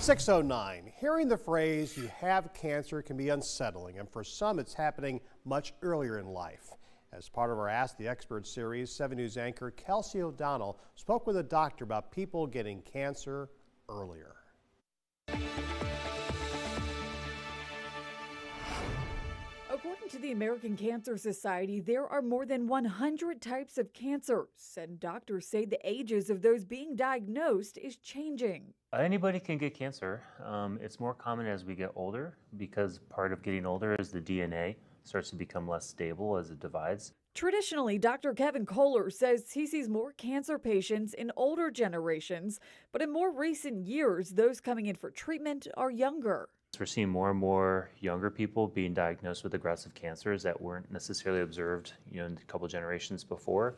6:09. Hearing the phrase, "you have cancer," can be unsettling, and for some it's happening much earlier in life. As part of our Ask the Expert series, 7 News anchor Kelsey O'Donnell spoke with a doctor about people getting cancer earlier. According to the American Cancer Society, there are more than 100 types of cancers, and doctors say the ages of those being diagnosed is changing. Anybody can get cancer. It's more common as we get older because part of getting older is the DNA starts to become less stable as it divides. Traditionally, Dr. Kevin Kohler says he sees more cancer patients in older generations, but in more recent years, those coming in for treatment are younger. We're seeing more and more younger people being diagnosed with aggressive cancers that weren't necessarily observed, in a couple generations before.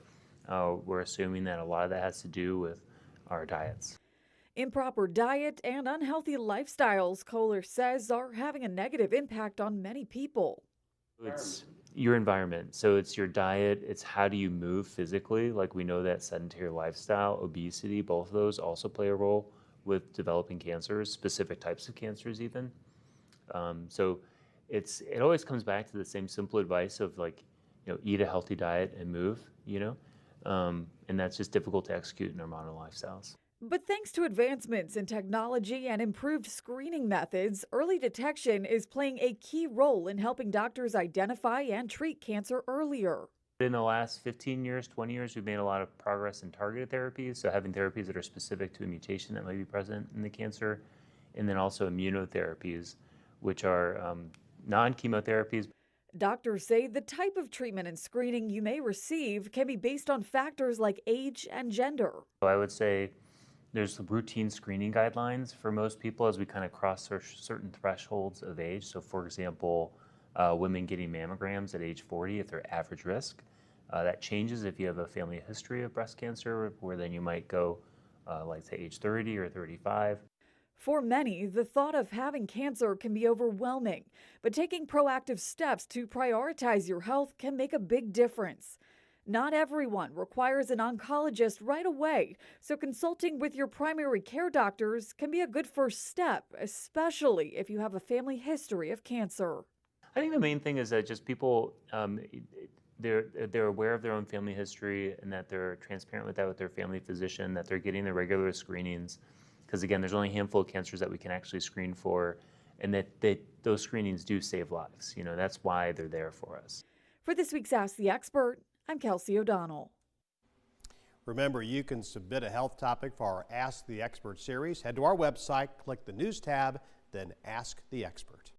We're assuming that a lot of that has to do with our diets. Improper diet and unhealthy lifestyles, Kohler says, are having a negative impact on many people. It's your environment. So it's your diet, it's how do you move physically. Like we know that sedentary lifestyle, obesity, both of those also play a role with developing cancers, specific types of cancers even. So it always comes back to the same simple advice of eat a healthy diet and move, and that's just difficult to execute in our modern lifestyles. But thanks to advancements in technology and improved screening methods, early detection is playing a key role in helping doctors identify and treat cancer earlier. In the last 15 years, 20 years, we've made a lot of progress in targeted therapies, so having therapies that are specific to a mutation that may be present in the cancer, and then also immunotherapies, which are non-chemotherapies. Doctors say the type of treatment and screening you may receive can be based on factors like age and gender. So I would say there's routine screening guidelines for most people as we kind of cross certain thresholds of age. So for example, women getting mammograms at age 40 if they're average risk. That changes if you have a family history of breast cancer, where then you might go say age 30 or 35. For many, the thought of having cancer can be overwhelming, but taking proactive steps to prioritize your health can make a big difference. Not everyone requires an oncologist right away, so consulting with your primary care doctors can be a good first step, especially if you have a family history of cancer. I think the main thing is that just people, they're aware of their own family history and that they're transparent with that with their family physician, that they're getting their regular screenings. Because again, there's only a handful of cancers that we can actually screen for, and that those screenings do save lives. That's why they're there for us. For this week's Ask the Expert, I'm Kelsey O'Donnell. Remember, you can submit a health topic for our Ask the Expert series. Head to our website, click the News tab, then Ask the Expert.